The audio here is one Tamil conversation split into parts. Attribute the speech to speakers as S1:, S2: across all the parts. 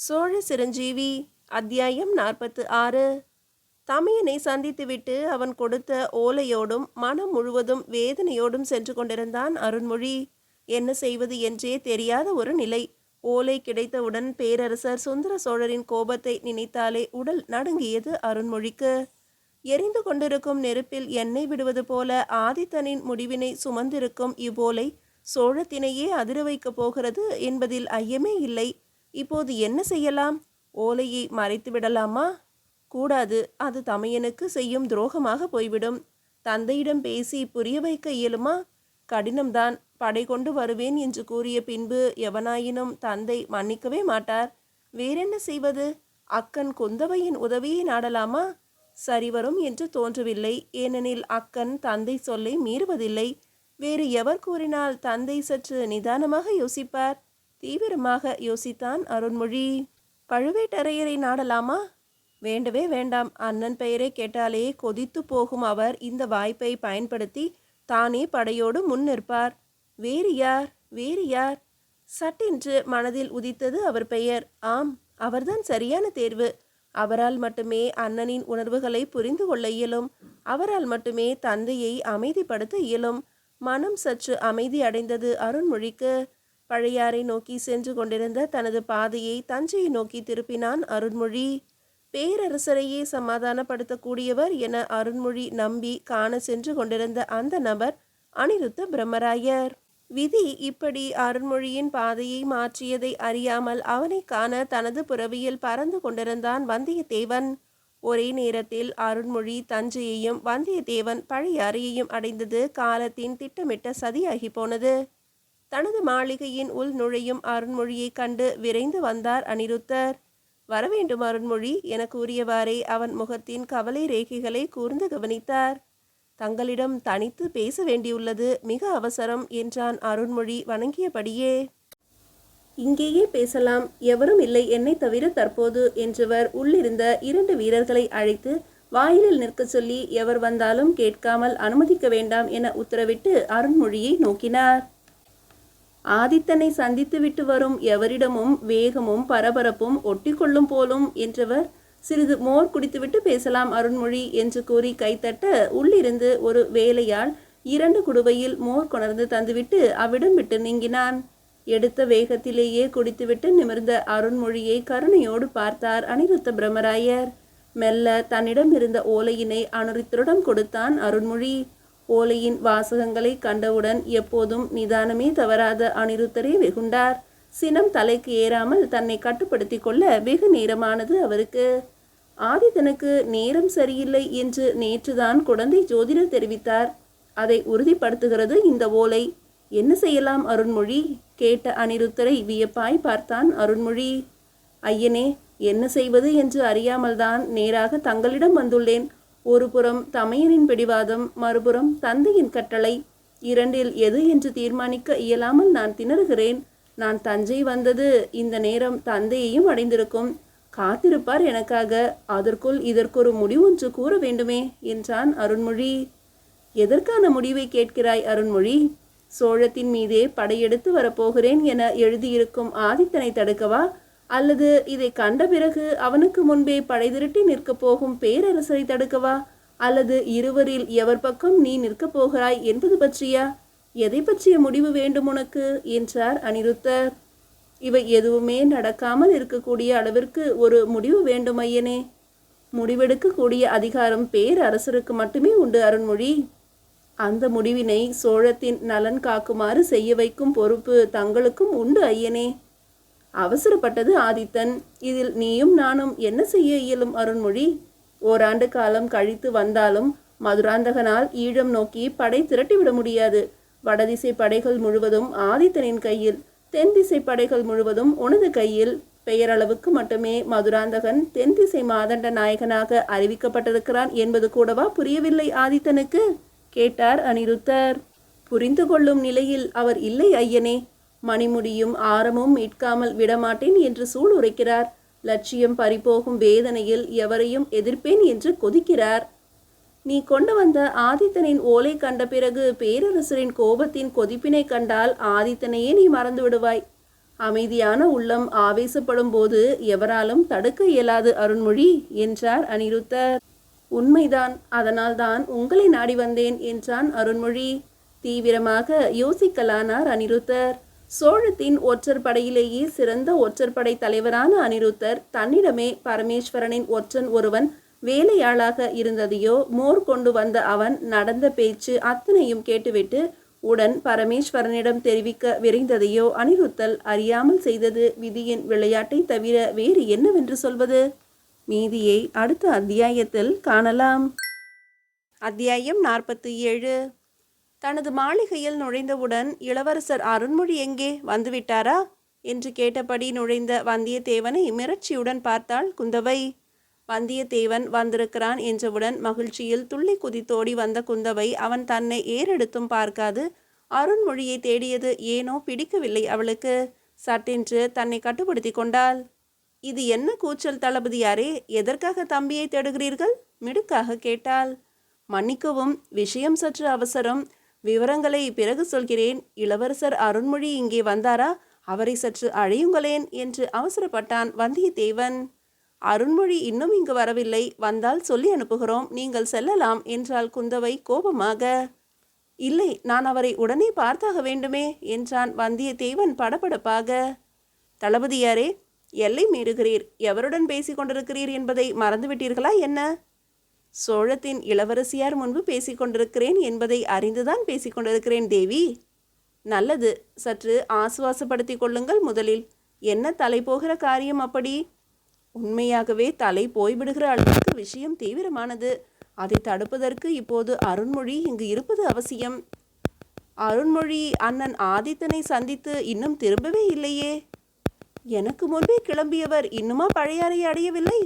S1: சோழ சிரஞ்சீவி அத்தியாயம் 46. தமையனை சந்தித்துவிட்டு அவன் கொடுத்த ஓலையோடும் மனம் முழுவதும் வேதனையோடும் சென்று கொண்டிருந்தான் அருண்மொழி. என்ன செய்வது என்றே தெரியாத ஒரு நிலை. ஓலை கிடைத்தவுடன் பேரரசர் சுந்தர சோழரின் கோபத்தை நினைத்தாலே உடல் நடுங்கியது அருண்மொழிக்கு. எரிந்து கொண்டிருக்கும் நெருப்பில் எண்ணெய் விடுவது போல ஆதித்தனின் முடிவினை சுமந்திருக்கும் இவ்வோலை சோழத்தினையே அதிர வைக்கப் போகிறது என்பதில் ஐயமே இல்லை. இப்போது என்ன செய்யலாம்? ஓலையை மறைத்து விடலாமா? கூடாது, அது தமையனுக்கு செய்யும் துரோகமாக போய்விடும். தந்தையிடம் பேசி புரிய வைக்க இயலுமா? கடினம்தான். படை கொண்டு வருவேன் என்று கூறிய பின்பு எவனாயினும் தந்தை மன்னிக்கவே மாட்டார். வேறென்ன செய்வது? அக்கன் குந்தவையின் உதவியை நாடலாமா? சரிவரும் என்று தோன்றவில்லை. ஏனெனில் அக்கன் தந்தை சொல்லை மீறுவதில்லை. வேறு எவர் கூறினால் தந்தை சற்று நிதானமாக யோசிப்பார். தீவிரமாக யோசித்தான் அருண்மொழி. பழுவேட்டரையரை நாடலாமா? வேண்டவே வேண்டாம். அண்ணன் பெயரை கேட்டாலே கொதித்து போகும் அவர் இந்த வாய்ப்பை பயன்படுத்தி தானே படையோடு முன் நிற்பார். வேறு யார்? வேறு யார்? சட்டென்று மனதில் உதித்தது அவர் பெயர். ஆம், அவர்தான் சரியான தேர்வு. அவரால் மட்டுமே அண்ணனின் உணர்வுகளை புரிந்து கொள்ள இயலும். அவரால் மட்டுமே தந்தையை அமைதிப்படுத்த இயலும். மனம் சற்று அமைதி அடைந்தது அருண்மொழிக்கு. பழையாறை நோக்கி சென்று கொண்டிருந்த தனது பாதையை தஞ்சையை நோக்கி திருப்பினான் அருண்மொழி. பேரரசரையே சமாதானப்படுத்தக்கூடியவர் என அருண்மொழி நம்பி காண சென்று கொண்டிருந்த அந்த நபர் அனிருத்த பிரம்மராயர். விதி இப்படி அருண்மொழியின் பாதையை மாற்றியதை அறியாமல் அவனை காண தனது புறவியில் பறந்து கொண்டிருந்தான் வந்தியத்தேவன். ஒரே நேரத்தில் அருண்மொழி தஞ்சையையும் வந்தியத்தேவன் பழையாறையையும் அடைந்தது காலத்தின் திட்டமிட்ட சதியாகி போனது. தனது மாளிகையின் உள் நுழையும் அருண்மொழியை கண்டு விரைந்து வந்தார் அனிருத்தர். வரவேண்டும் அருண்மொழி என கூறியவாறே அவன் முகத்தின் கவலை ரேகைகளை கூர்ந்து கவனித்தார். தங்களிடம் தனித்து பேச வேண்டியுள்ளது, மிக அவசரம் என்றான் அருண்மொழி வணங்கியபடியே. இங்கேயே பேசலாம், எவரும் இல்லை என்னை தவிர தற்போது என்றவர் உள்ளிருந்த 2 வீரர்களை அழைத்து வாயிலில் நிற்க சொல்லி எவர் வந்தாலும் கேட்காமல் அனுமதிக்க வேண்டாம் என உத்தரவிட்டு அருண்மொழியை நோக்கினார். ஆதித்தனை சந்தித்து விட்டு வரும் எவரிடமும் வேகமும் பரபரப்பும் ஒட்டி கொள்ளும் போலும் என்றவர் சிறிது மோர் குடித்துவிட்டு பேசலாம் அருண்மொழி என்று கூறி கைத்தட்ட உள்ளிருந்து ஒரு வேலையால் 2 குடுவையில் மோர் கொணர்ந்து தந்துவிட்டு அவ்விடம் விட்டு நீங்கினான். எடுத்த வேகத்திலேயே குடித்துவிட்டு நிமிர்ந்த அருண்மொழியை கருணையோடு பார்த்தார் அனிருத்த பிரம்மராயர். மெல்ல தன்னிடம் இருந்த ஓலையினை அனிருத்தரிடம் கொடுத்தான் அருண்மொழி. ஓலையின் வாசகங்களை கண்டவுடன் எப்போதும் நிதானமே தவறாத அனிருத்தரே வெகுண்டார். சினம் தலைக்கு ஏறாமல் தன்னை கட்டுப்படுத்தி கொள்ள வெகு நேரமானது அவருக்கு. ஆதித்தனுக்கு நேரம் சரியில்லை என்று நேற்றுதான் குழந்தை ஜோதிடர் தெரிவித்தார். அதை உறுதிப்படுத்துகிறது இந்த ஓலை. என்ன செய்யலாம் அருண்மொழி கேட்ட அனிருத்தரை வியப்பாய் பார்த்தான் அருண்மொழி. ஐயனே, என்ன செய்வது என்று அறியாமல்தான் நேராக தங்களிடம் வந்துள்ளேன். ஒரு புறம் தமையனின் பிடிவாதம், மறுபுறம் தந்தையின் கட்டளை. இரண்டில் எது என்று தீர்மானிக்க இயலாமல் நான் திணறுகிறேன். நான் தஞ்சை வந்தது இந்த நேரம் தந்தையையும் அடைந்திருக்கும். காத்திருப்பார் எனக்காக. அதற்குள் இதற்கொரு முடிவொன்று கூற வேண்டுமே என்றான் அருண்மொழி. எதற்கான முடிவை கேட்கிறாய் அருண்மொழி? சோழத்தின் மீதே படையெடுத்து வரப்போகிறேன் என எழுதியிருக்கும் ஆதித்தனை தடுக்கவா? அல்லது இதை கண்ட பிறகு அவனுக்கு முன்பே படை திரட்டி நிற்கப் போகும் பேரரசரை தடுக்கவா? அல்லது இருவரில் எவர் பக்கம் நீ நிற்கப் போகிறாய் என்பது பற்றியா? எதை பற்றிய முடிவு வேண்டும் உனக்கு என்றார் அனிருத்தர். இவை எதுவுமே நடக்காமல் இருக்கக்கூடிய அளவிற்கு ஒரு முடிவு வேண்டும் ஐயனே. முடிவெடுக்கக்கூடிய அதிகாரம் பேரரசருக்கு மட்டுமே உண்டு அருண்மொழி. அந்த முடிவினை சோழத்தின் நலன் காக்குமாறு செய்ய வைக்கும் பொறுப்பு தங்களுக்கும் உண்டு ஐயனே. அவசரப்பட்டது ஆதித்தன். இதில் நீயும் நானும் என்ன செய்ய இயலும் அருண்மொழி? ஓராண்டு காலம் கழித்து வந்தாலும் மதுராந்தகனால் ஈழம் நோக்கி படை திரட்டிவிட முடியாது. வடதிசை படைகள் முழுவதும் ஆதித்தனின் கையில், தென் திசை படைகள் முழுவதும் உனது கையில். பெயரளவுக்கு மட்டுமே மதுராந்தகன் தென் திசை மாதண்ட நாயகனாக அறிவிக்கப்பட்டிருக்கிறான் என்பது கூடவா புரியவில்லை ஆதித்தனுக்கு கேட்டார் அனிருத்தர். புரிந்து கொள்ளும் நிலையில் அவர் இல்லை ஐயனே. மணிமுடியும் ஆரமும் மீட்காமல் விடமாட்டேன் என்று சூளுரைக்கிறார். லட்சியம் பறிபோகும் வேதனையில் எவரையும் எதிர்ப்பேன் என்று கொதிக்கிறார். நீ கொண்டு வந்த ஆதித்தனின் ஓலை கண்ட பிறகு பேரரசரின் கோபத்தின் கொதிப்பினை கண்டால் ஆதித்தனையே நீ மறந்து விடுவாய். அமைதியான உள்ளம் ஆவேசப்படும் போது எவராலும் தடுக்க இயலாது அருண்மொழி என்றார் அனிருத்தர். உண்மைதான், அதனால்தான் உங்களை நாடி வந்தேன் என்றான் அருண்மொழி. தீவிரமாக யோசிக்கலானார் அனிருத்தர். சோழத்தின் ஒற்றர் படையிலேயே சிறந்த ஒற்றற்படை தலைவரான அனிருத்தர் தன்னிடமே பரமேஸ்வரனின் ஒற்றன் ஒருவன் வேலையாளாக இருந்ததையோ, மோர் கொண்டு வந்த அவன் நடந்த பேச்சு அத்தனையும் கேட்டுவிட்டு உடன் பரமேஸ்வரனிடம் தெரிவிக்க விரைந்ததையோ அனிருத்தல் அறியாமல் செய்தது விதியின் விளையாட்டை தவிர வேறு என்னவென்று சொல்வது? மீதியை அடுத்த அத்தியாயத்தில் காணலாம். அத்தியாயம் 47. தனது மாளிகையில் நுழைந்தவுடன் இளவரசர் அருண்மொழி எங்கே, வந்துவிட்டாரா என்று கேட்டபடி நுழைந்த வந்தியத்தேவனை மிரட்சியுடன் பார்த்தாள் குந்தவை. வந்தியத்தேவன் வந்திருக்கிறான் என்றவுடன் மகிழ்ச்சியில் துள்ளி குதித்தோடி வந்த குந்தவை அவன் தன்னை ஏறெடுத்தும் பார்க்காது அருண்மொழியை தேடியது ஏனோ பிடிக்கவில்லை அவளுக்கு. சட்டென்று தன்னை கட்டுப்படுத்தி கொண்டாள். இது என்ன கூச்சல் தளபதியாரே, எதற்காக தம்பியை தேடுகிறீர்கள்? மிடுக்காக கேட்டாள். மன்னிக்கவும், விஷயம் சற்று அவசரம். விவரங்களை பிறகு சொல்கிறேன். இளவரசர் அருண்மொழி இங்கே வந்தாரா? அவரை சற்று அழையுங்களேன் என்று அவசரப்பட்டான் வந்தியத்தேவன். அருண்மொழி இன்னும் இங்கு வரவில்லை. வந்தால் சொல்லி அனுப்புகிறோம், நீங்கள் செல்லலாம் என்றாள் குந்தவை கோபமாக. இல்லை, நான் அவரை உடனே பார்த்தாக வேண்டுமே என்றான் வந்தியத்தேவன் படபடப்பாக. தளபதியாரே, எல்லை மீறுகிறீர். எவருடன் பேசிக் கொண்டிருக்கிறீர் என்பதை மறந்துவிட்டீர்களா என்ன? சோழத்தின் இளவரசியார் முன்பு பேசிக் கொண்டிருக்கிறேன் என்பதை அறிந்துதான் பேசிக் கொண்டிருக்கிறேன் தேவி. நல்லது, சற்று ஆசுவாசப்படுத்தி கொள்ளுங்கள் முதலில். என்ன தலை போகிற காரியம் அப்படி? உண்மையாகவே தலை போய்விடுகிற அளவுக்கு விஷயம் தீவிரமானது. அதை தடுப்பதற்கு இப்போது அருண்மொழி இங்கு இருப்பது அவசியம். அருண்மொழி அண்ணன் ஆதித்தனை சந்தித்து இன்னும் திரும்பவே இல்லையே. எனக்கு முன்பே கிளம்பியவர் இன்னுமா பழையாறை அடையவில்லை?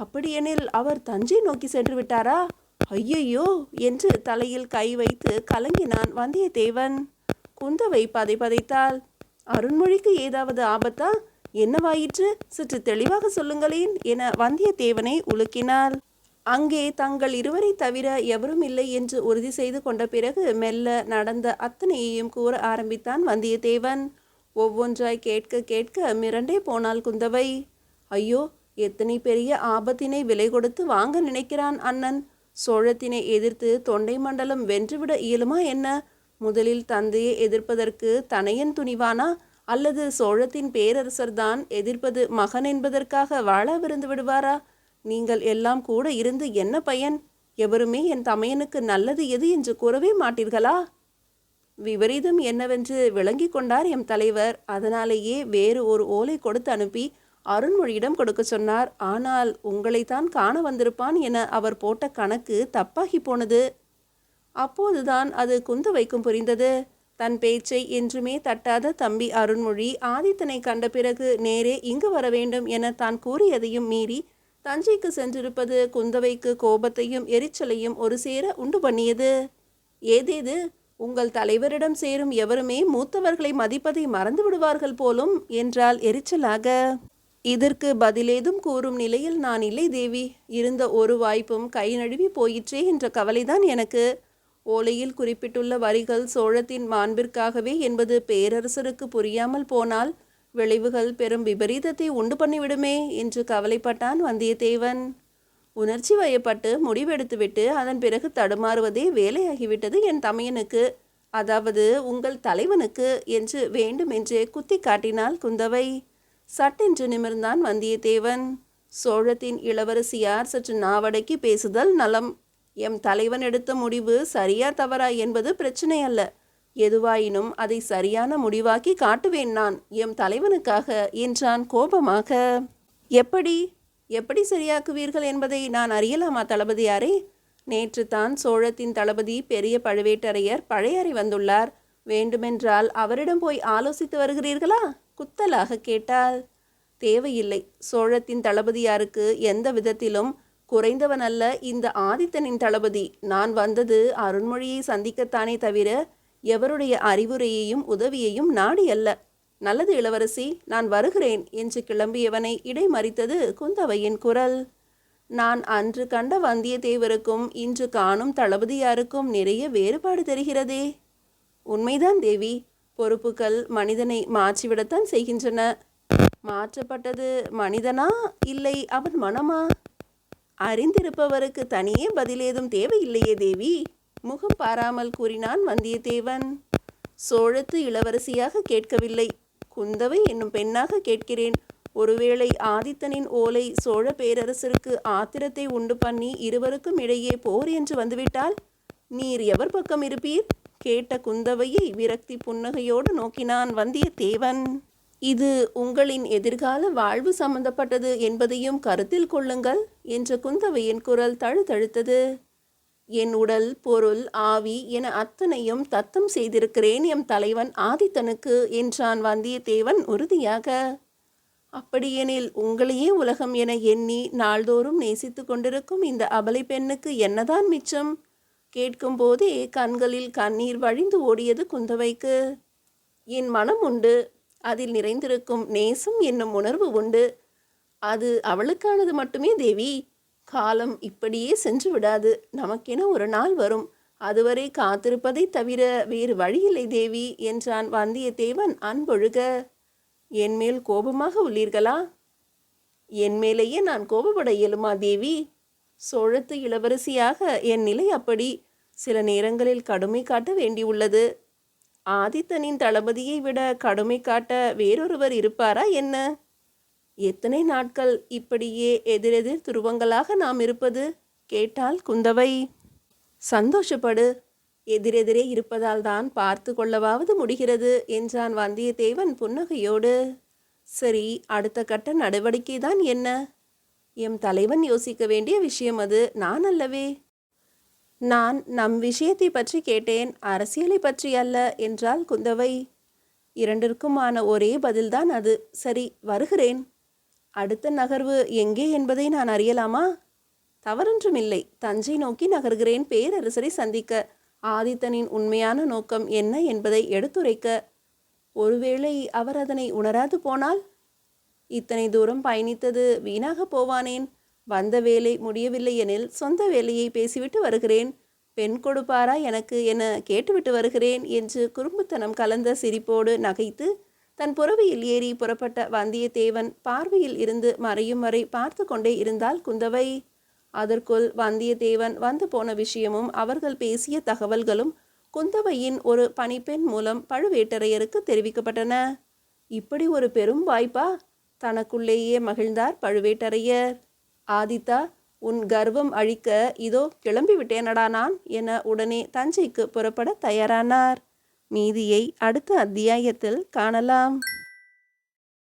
S1: அப்படியெனில் அவர் தஞ்சை நோக்கி சென்று விட்டாரா? ஐயையோ என்று தலையில் கை வைத்து கலங்கினான் வந்தியத்தேவன். குந்தவை பதைத்தாள். அருண்மொழிக்கு ஏதாவது ஆபத்தா? என்னவாயிற்று? சற்று தெளிவாக சொல்லுங்களேன் என வந்தியத்தேவனை உலுக்கினாள். அங்கே தங்கள் இருவரை தவிர எவரும் இல்லை என்று உறுதி செய்து கொண்ட பிறகு மெல்ல நடந்த அத்தனையையும் கூற ஆரம்பித்தான் வந்தியத்தேவன். ஒவ்வொன்றாய் கேட்க கேட்க மிரண்டே போனாள் குந்தவை. ஐயோ, எத்தனை பெரிய ஆபத்தினை விலை கொடுத்து வாங்க நினைக்கிறான் அண்ணன். சோழத்தினை எதிர்த்து தொண்டை மண்டலம் வென்றுவிட இயலுமா என்ன? முதலில் தந்தையை எதிர்ப்பதற்கு தனையன் துணிவானா? அல்லது சோழத்தின் பேரரசர்தான் எதிர்ப்பது மகன் என்பதற்காக வாழாவிருந்து விடுவாரா? நீங்கள் எல்லாம் கூட இருந்து என்ன பயன்? எவருமே என் தமையனுக்கு நல்லது எது என்று கூறவே மாட்டீர்களா? விபரீதம் என்னவென்று விளங்கி கொண்டார் எம் தலைவர். அதனாலேயே வேறு ஒரு ஓலை கொடுத்து அனுப்பி அருண்மொழியிடம் கொடுக்க சொன்னார். ஆனால் உங்களைத்தான் காண வந்திருப்பான் என அவர் போட்ட கணக்கு தப்பாகி போனது. அப்போதுதான் அது குந்தவைக்கும் புரிந்தது. தன் பேச்சை என்றுமே தட்டாத தம்பி அருண்மொழி ஆதித்தனை கண்ட பிறகு நேரே இங்கு வர வேண்டும் என தான் கூறியதையும் மீறி தஞ்சைக்கு சென்றிருப்பது குந்தவைக்கு கோபத்தையும் எரிச்சலையும் ஒரு சேர உண்டு பண்ணியது. ஏதேது, உங்கள் தலைவரிடம் சேரும் எவருமே மூத்தவர்களை மதிப்பதை மறந்து விடுவார்கள் போலும் என்றால் எரிச்சலாக. இதற்கு பதிலேதும் கூறும் நிலையில் நான் இல்லை தேவி. இருந்த ஒரு வாய்ப்பும் கை நழுவி போயிற்றே என்ற கவலைதான் எனக்கு. ஓலையில் குறிப்பிட்டுள்ள வரிகள் சோழத்தின் மாண்பிற்காகவே என்பது பேரரசருக்கு புரியாமல் போனால் விளைவுகள் பெரும் விபரீதத்தை உண்டு பண்ணிவிடுமே என்று கவலைப்பட்டான் வந்தியத்தேவன். உணர்ச்சி வயப்பட்டு முடிவெடுத்துவிட்டு அதன் பிறகு தடுமாறுவதே வேலையாகிவிட்டது என் தமையனுக்கு, அதாவது உங்கள் தலைவனுக்கு என்று வேண்டுமென்றே குத்தி காட்டினாள் குந்தவை. சட்டென்று நிமிர்ந்தான் வந்தியத்தேவன். சோழத்தின் இளவரசியார் சற்று நாவடக்கி பேசுதல் நலம். எம் தலைவன் எடுத்த முடிவு சரியா தவறா என்பது பிரச்சனை அல்ல. எதுவாயினும் அதை சரியான முடிவாக்கி காட்டுவேன் நான் எம் தலைவனுக்காக என்றான் கோபமாக. எப்படி எப்படி சரியாக்குவீர்கள் என்பதை நான் அறியலாமா தளபதியாரே? நேற்று தான் சோழத்தின் தளபதி பெரிய பழுவேட்டரையர் பழையாறை வந்துள்ளார். வேண்டுமென்றால் அவரிடம் போய் ஆலோசித்து வருகிறீர்களா? குத்தலாக கேட்டாள். தேவையில்லை. சோழத்தின் தளபதியாருக்கு எந்த விதத்திலும் குறைந்தவன் அல்ல இந்த ஆதித்தனின் தளபதி. நான் வந்தது அருண்மொழியை சந்திக்கத்தானே தவிர எவருடைய அறிவுரையையும் உதவியையும் நாடி அல்ல. நல்லது இளவரசி, நான் வருகிறேன் என்று கிளம்பியவனை இடைமறித்தது குந்தவையின் குரல். நான் அன்று கண்ட வந்தியத்தேவருக்கும் இன்று காணும் தளபதியாருக்கும் நிறைய வேறுபாடு தெரிகிறதே. உண்மைதான் தேவி. பொறுப்புகள் மனிதனை மாற்றிவிடத்தான் செய்கின்றன. மாற்றப்பட்டது மனிதனா, இல்லை அவன் மனமா? அறிந்திருப்பவருக்கு தனியே பதில் ஏதும் தேவையில்லையே தேவி, முகம் பாராமல் கூறினான் வந்தியத்தேவன். சோழத்து இளவரசியாக கேட்கவில்லை, குந்தவை என்னும் பெண்ணாக கேட்கிறேன். ஒருவேளை ஆதித்தனின் ஓலை சோழ பேரரசருக்கு ஆத்திரத்தை உண்டு பண்ணி இருவருக்கும் இடையே போர் என்று வந்துவிட்டால் நீர் எவர் பக்கம் இருப்பீர்? கேட்ட குந்தவையை விரக்தி புன்னகையோடு நோக்கினான் வந்தியத்தேவன். இது உங்களின் எதிர்கால வாழ்வு சம்பந்தப்பட்டது என்பதையும் கருத்தில் கொள்ளுங்கள் என்ற குந்தவையின் குரல் தழுதழுத்தது. என் உடல், பொருள், ஆவி என அத்தனையும் தத்தம் செய்திருக்கிறேன் எம் தலைவன் ஆதித்தனுக்கு என்றான் வந்தியத்தேவன் உறுதியாக. அப்படியெனில் உங்களையே உலகம் என எண்ணி நாள்தோறும் நேசித்து கொண்டிருக்கும் இந்த அபலை பெண்ணுக்கு என்னதான் மிச்சம்? கேட்கும் போதே கண்களில் கண்ணீர் வழிந்து ஓடியது குந்தவைக்கு. என் மனம் உண்டு, அதில் நிறைந்திருக்கும் நேசம் என்னும் உணர்வு உண்டு. அது அவளுக்கானது மட்டுமே தேவி. காலம் இப்படியே சென்று விடாது. நமக்கென ஒரு நாள் வரும். அதுவரை காத்திருப்பதை தவிர வேறு வழியில்லை தேவி என்றான் வந்தியத்தேவன் அன்பொழுக. என்மேல் கோபமாக உள்ளீர்களா? என் மேலேயே நான் கோபப்பட இயலுமா தேவி? சோழத்து இளவரசியாக என் நிலை அப்படி. சில நேரங்களில் கடுமை காட்ட வேண்டியுள்ளது. ஆதித்தனின் தளபதியை விட கடுமை காட்ட வேறொருவர் இருப்பாரா என்ன? எத்தனை நாட்கள் இப்படியே எதிரெதிர் துருவங்களாக நாம் இருப்பது? கேட்டாள் குந்தவை. சந்தோஷப்படு, எதிரெதிரே இருப்பதால் தான் பார்த்து கொள்ளவாவது முடிகிறது என்றான் வந்தியத்தேவன் புன்னகையோடு. சரி, அடுத்த கட்ட நடவடிக்கை தான் என்ன? எம் தலைவன் யோசிக்க வேண்டிய விஷயம் அது, நான் அல்லவே. நான் நம் விஷயத்தை பற்றி கேட்டேன், அரசியலை பற்றி அல்ல என்றாள் குந்தவை. இரண்டிற்குமான ஒரே பதில்தான் அது. சரி, வருகிறேன். அடுத்த நகர்வு எங்கே என்பதை நான் அறியலாமா? தவறொன்றுமில்லை. தஞ்சை நோக்கி நகர்கிறேன், பேரரசரை சந்திக்க. ஆதித்தனின் உண்மையான நோக்கம் என்ன என்பதை எடுத்துரைக்க. ஒருவேளை அவர் அதனை உணராது போனால்? இத்தனை தூரம் பயணித்தது வீணாக போவானேன்? வந்த வேலை முடியவில்லை எனில் சொந்த வேலையை பேசிவிட்டு வருகிறேன். பெண் கொடுப்பாரா எனக்கு என கேட்டுவிட்டு வருகிறேன் என்று குறும்புத்தனம் கலந்த சிரிப்போடு நகைத்து தன் புறவியில் ஏறி புறப்பட்ட வந்தியத்தேவன் பார்வையில் இருந்து மறையும் வரை பார்த்து கொண்டே இருந்தாள் குந்தவை. அதற்குள் வந்தியத்தேவன் வந்து போன விஷயமும் அவர்கள் பேசிய தகவல்களும் குந்தவையின் ஒரு பணிப்பெண் மூலம் பழுவேட்டரையருக்கு தெரிவிக்கப்பட்டன. இப்படி ஒரு பெரும் வாய்ப்பா? தனக்குள்ளேயே மகிழ்ந்தார் பழுவேட்டரையர். ஆதித்தா, உன் கர்வம் அழிக்க இதோ கிளம்பி விட்டேனடா நான் என உடனே தஞ்சைக்கு புறப்பட தயாரானார். மீதியை அடுத்த அத்தியாயத்தில் காணலாம்.